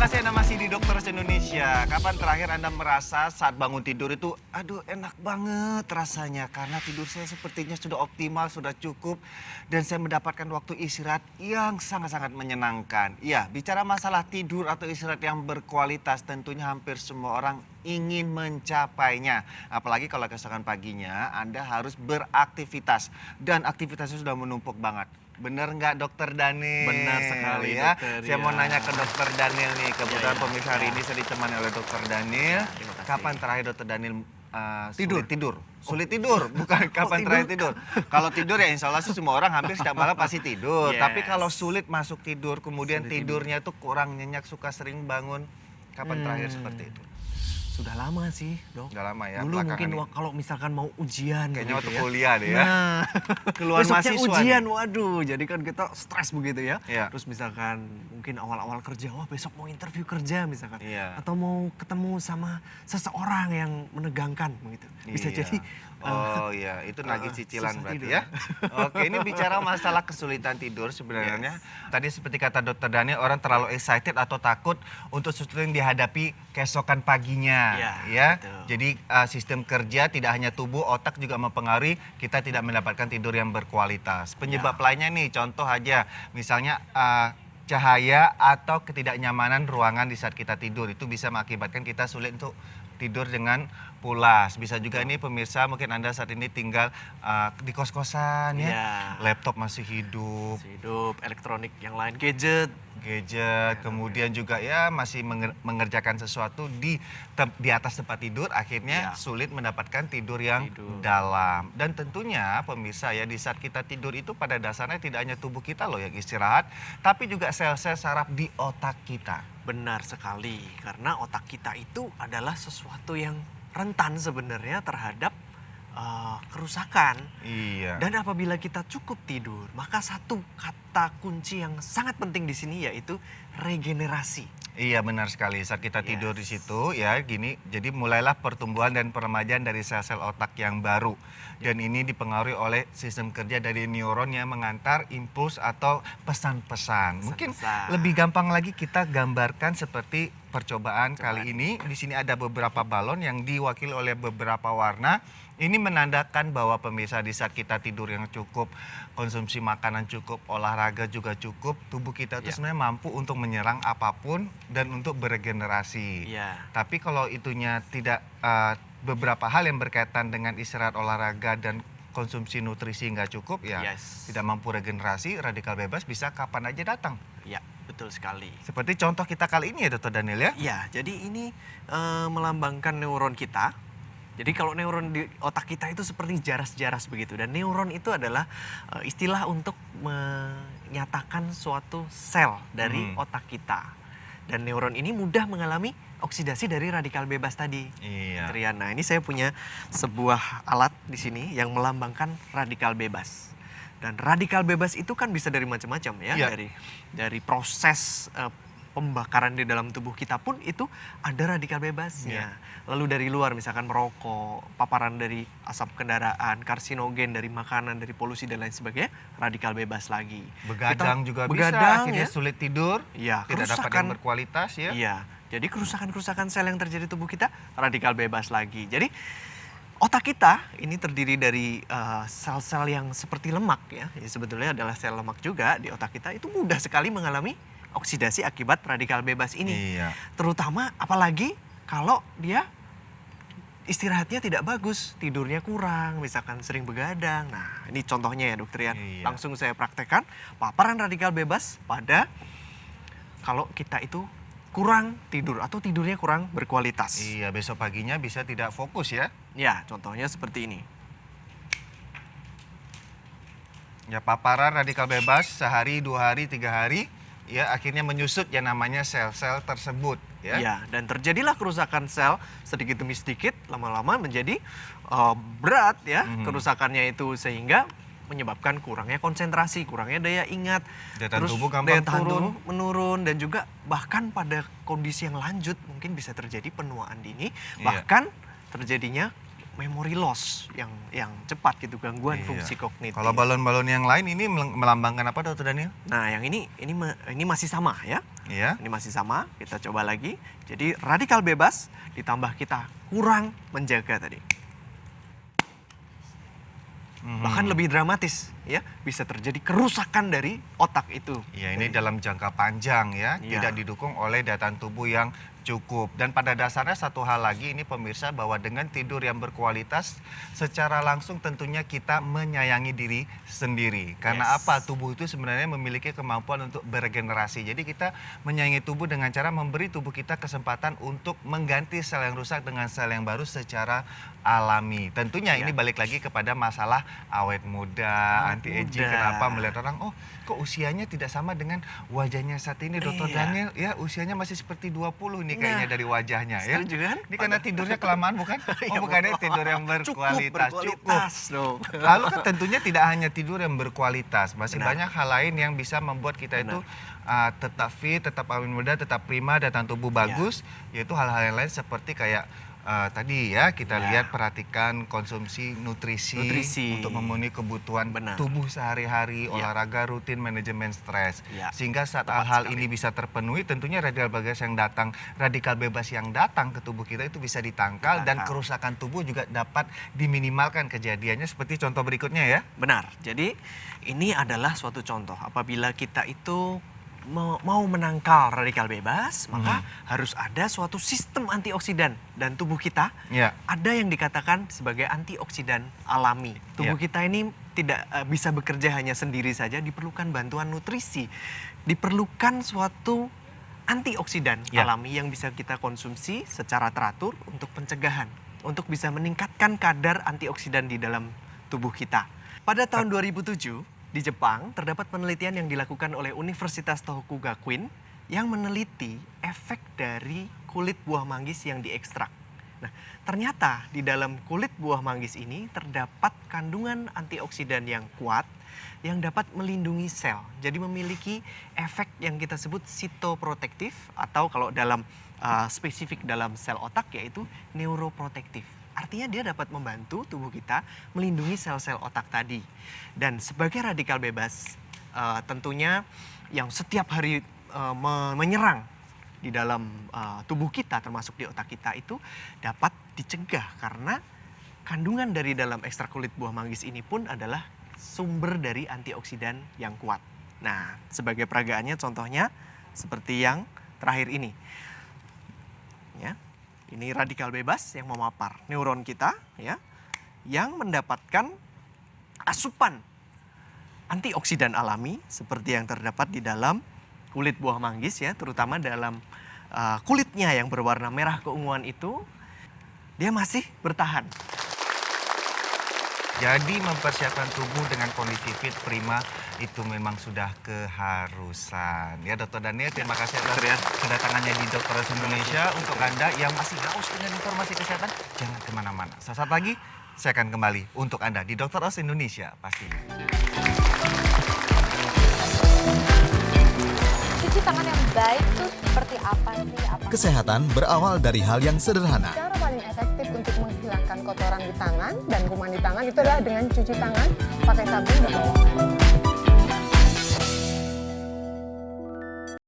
kasih Anda masih di Dokter Indonesia. Kapan terakhir Anda merasa saat bangun tidur itu, aduh enak banget rasanya. Karena tidur saya sepertinya sudah optimal, sudah cukup. Dan saya mendapatkan waktu istirahat yang sangat-sangat menyenangkan. Ya, bicara masalah tidur atau istirahat yang berkualitas, tentunya hampir semua orang ingin mencapainya. Apalagi kalau keesokan paginya Anda harus beraktivitas. Dan aktivitasnya sudah menumpuk banget. Bener nggak Dokter Daniel? Benar sekali, ya. Dokter, Saya mau ya. nanya ke Dokter Daniel nih. Kebetulan Ya, pemirsa hari ini saya ditemani oleh Dokter Daniel. terima kasih. Kapan terakhir Dokter Daniel Tidur? sulit tidur? Sulit tidur, bukan kapan terakhir tidur. Kalau tidur ya insya Allah sih semua orang hampir setiap malam pasti tidur. Tapi kalau Yes. sulit masuk tidur, kemudian Sulit tidur. tidurnya tuh kurang nyenyak, suka sering bangun. Kapan terakhir seperti itu? Sudah lama sih, Dok. Udah lama ya, Dulu belakangan mungkin ini. kalau misalkan mau ujian Kayaknya begitu waktu ya. kuliah deh ya. Nah, Keluhan besoknya mahasiswa ujian, nih. waduh. Jadi kan kita stres begitu ya. Iya. Terus misalkan mungkin awal-awal kerja, wah besok mau interview kerja misalkan. Iya. Atau mau ketemu sama seseorang yang menegangkan begitu. Bisa Iya. jadi Oh iya, itu nagih cicilan susah berarti tidur. ya. Oke, ini bicara masalah kesulitan tidur sebenarnya. Tadi seperti kata Dokter Daniel, orang terlalu excited atau takut untuk sesuatu yang dihadapi keesokan paginya. Iya, Ya, betul. jadi sistem kerja tidak hanya tubuh, otak juga mempengaruhi kita tidak mendapatkan tidur yang berkualitas. Penyebab lainnya nih, contoh aja, misalnya cahaya atau ketidaknyamanan ruangan di saat kita tidur itu bisa mengakibatkan kita sulit untuk tidur dengan pulas. Bisa juga ini pemirsa mungkin Anda saat ini tinggal di kos-kosan ya. Iya. Laptop masih hidup, Hidup, elektronik yang lain, gadget. gadget, kemudian juga ya masih mengerjakan sesuatu di atas tempat tidur, akhirnya Iya. sulit mendapatkan tidur yang Tidur. dalam. Dan tentunya pemirsa ya, di saat kita tidur itu pada dasarnya tidak hanya tubuh kita loh yang istirahat, tapi juga sel-sel saraf di otak kita. Benar sekali, karena otak kita itu adalah sesuatu yang rentan sebenarnya terhadap kerusakan. Iya. Dan apabila kita cukup tidur, maka satu kata kunci yang sangat penting di sini yaitu regenerasi. Iya benar sekali, saat kita tidur di Yes. situ ya gini, jadi mulailah pertumbuhan dan peremajaan dari sel-sel otak yang baru. Dan ini dipengaruhi oleh sistem kerja dari neuron yang mengantar impuls atau pesan-pesan. Mungkin Pesan-pesan. lebih gampang lagi kita gambarkan seperti percobaan kali ini. Di sini ada beberapa balon yang diwakili oleh beberapa warna. Ini menandakan bahwa pemirsa di saat kita tidur yang cukup, konsumsi makanan cukup, olahraga juga cukup, tubuh kita itu Ya. sebenarnya mampu untuk menyerang apapun dan untuk beregenerasi. Iya. Tapi kalau itunya tidak beberapa hal yang berkaitan dengan istirahat, olahraga dan konsumsi nutrisi nggak cukup ya, Yes. tidak mampu regenerasi, radikal bebas bisa kapan aja datang. Ya, betul sekali. Seperti contoh kita kali ini ya Dr. Daniel ya. Ya, jadi ini melambangkan neuron kita. Jadi kalau neuron di otak kita itu seperti jaras-jaras begitu. Dan neuron itu adalah istilah untuk menyatakan suatu sel dari otak kita. Dan neuron ini mudah mengalami oksidasi dari radikal bebas tadi. Iya. Trian. Nah, ini saya punya sebuah alat di sini yang melambangkan radikal bebas. Dan radikal bebas itu kan bisa dari macam-macam ya. Iya. Dari proses pembakaran di dalam tubuh kita pun itu ada radikal bebasnya. Lalu dari luar misalkan merokok, paparan dari asap kendaraan, karsinogen dari makanan, dari polusi dan lain sebagainya, radikal bebas lagi. Begadang juga bisa, begadang, akhirnya ya. sulit tidur, Iya, tidak dapat kerusakan. yang berkualitas ya. Iya, jadi kerusakan-kerusakan sel yang terjadi di tubuh kita radikal bebas lagi. Jadi otak kita ini terdiri dari sel-sel yang seperti lemak ya. Jadi sebetulnya adalah sel lemak juga di otak kita itu mudah sekali mengalami oksidasi akibat radikal bebas ini. Iya. Terutama apalagi kalau dia istirahatnya tidak bagus, tidurnya kurang, misalkan sering begadang. Nah, ini contohnya ya Dokter Rian. Iya. Langsung saya praktekkan paparan radikal bebas pada kalau kita itu kurang tidur atau tidurnya kurang berkualitas. Iya, besok paginya bisa tidak fokus ya. Ya, contohnya seperti ini. Ya, paparan radikal bebas sehari, 2 hari, 3 hari, ya akhirnya menyusut yang namanya sel-sel tersebut. Ya. Ya, dan terjadilah kerusakan sel sedikit demi sedikit, lama-lama menjadi berat ya kerusakannya itu sehingga menyebabkan kurangnya konsentrasi, kurangnya daya ingat, Daya tahan terus tubuh gampang daya tahan turun. tubuh menurun dan juga bahkan pada kondisi yang lanjut mungkin bisa terjadi penuaan dini, Iya. bahkan terjadinya memory loss yang cepat gitu, gangguan Iya. fungsi kognitif. Kalau balon-balon yang lain ini melambangkan apa, Dokter Daniel? Nah, yang ini masih sama ya. Iya. Ini masih sama, kita coba lagi. Jadi radikal bebas ditambah kita kurang menjaga tadi. Bahkan lebih dramatis ya, bisa terjadi kerusakan dari otak itu. Ya, ini dalam jangka panjang ya, Iya. tidak didukung oleh daya tahan tubuh yang cukup. Dan pada dasarnya satu hal lagi ini pemirsa, bahwa dengan tidur yang berkualitas secara langsung tentunya kita menyayangi diri sendiri. Karena Yes. apa? Tubuh itu sebenarnya memiliki kemampuan untuk beregenerasi. Jadi kita menyayangi tubuh dengan cara memberi tubuh kita kesempatan untuk mengganti sel yang rusak dengan sel yang baru secara alami. Tentunya ini Iya. balik lagi kepada masalah awet muda, Awet anti-aging. muda. Kenapa melihat orang, oh kok usianya tidak sama dengan wajahnya saat ini, Dokter Iya. Daniel? Ya, usianya masih seperti 20 nih kayaknya Nah, dari wajahnya ya. setuju kan? Ini karena tidurnya kelamaan bukan? Ya, Oh, bukannya betul. tidur yang berkualitas. Berkualitas dong. Lalu kan tentunya tidak hanya tidur yang berkualitas, masih Benar. banyak hal lain yang bisa membuat kita itu tetap fit, tetap awet muda, tetap prima, daya tahan tubuh bagus, yaitu hal-hal yang lain seperti kayak tadi ya kita Ya. lihat, perhatikan konsumsi nutrisi, Nutrisi. untuk memenuhi kebutuhan Benar. tubuh sehari-hari, Ya. olahraga rutin, manajemen stres. Ya. Sehingga saat Tepat hal sekali. ini bisa terpenuhi, tentunya radikal bebas yang datang ke tubuh kita itu bisa ditangkal dan Ditangkal. kerusakan tubuh juga dapat diminimalkan kejadiannya seperti contoh berikutnya ya. Benar. Jadi ini adalah suatu contoh apabila kita itu mau menangkal radikal bebas, maka harus ada suatu sistem antioksidan dan tubuh kita Ya. ada yang dikatakan sebagai antioksidan alami. Tubuh Ya. kita ini tidak bisa bekerja hanya sendiri saja, diperlukan bantuan nutrisi. Diperlukan suatu antioksidan Ya. alami yang bisa kita konsumsi secara teratur untuk pencegahan, untuk bisa meningkatkan kadar antioksidan di dalam tubuh kita. Pada tahun 2007 di Jepang terdapat penelitian yang dilakukan oleh Universitas Tohoku Gakuen yang meneliti efek dari kulit buah manggis yang diekstrak. Nah, ternyata di dalam kulit buah manggis ini terdapat kandungan antioksidan yang kuat yang dapat melindungi sel. Jadi memiliki efek yang kita sebut sitoprotektif atau kalau dalam spesifik dalam sel otak yaitu neuroprotektif. Artinya dia dapat membantu tubuh kita melindungi sel-sel otak tadi. Dan sebagai radikal bebas tentunya yang setiap hari menyerang di dalam tubuh kita termasuk di otak kita itu dapat dicegah karena kandungan dari dalam ekstrak kulit buah manggis ini pun adalah sumber dari antioksidan yang kuat. Nah, sebagai peragaannya contohnya seperti yang terakhir ini. Ya. Ini radikal bebas yang memapar neuron kita ya, yang mendapatkan asupan antioksidan alami seperti yang terdapat di dalam kulit buah manggis ya, terutama dalam kulitnya yang berwarna merah keunguan itu, dia masih bertahan. Jadi mempersiapkan tubuh dengan kondisi fit prima itu memang sudah keharusan. Ya, Dokter Daniel, terima kasih atas kedatangannya di Dokter Os Indonesia. Untuk Anda yang masih haus dengan informasi kesehatan, jangan kemana-mana. Sesaat lagi saya akan kembali untuk Anda di Dokter Os Indonesia pastinya. Cuci tangan yang baik itu seperti apa sih? Kesehatan berawal dari hal yang sederhana. Cara paling efektif untuk menghilangkan kotoran di tangan dan kuman di tangan itu adalah dengan cuci tangan pakai sabun dan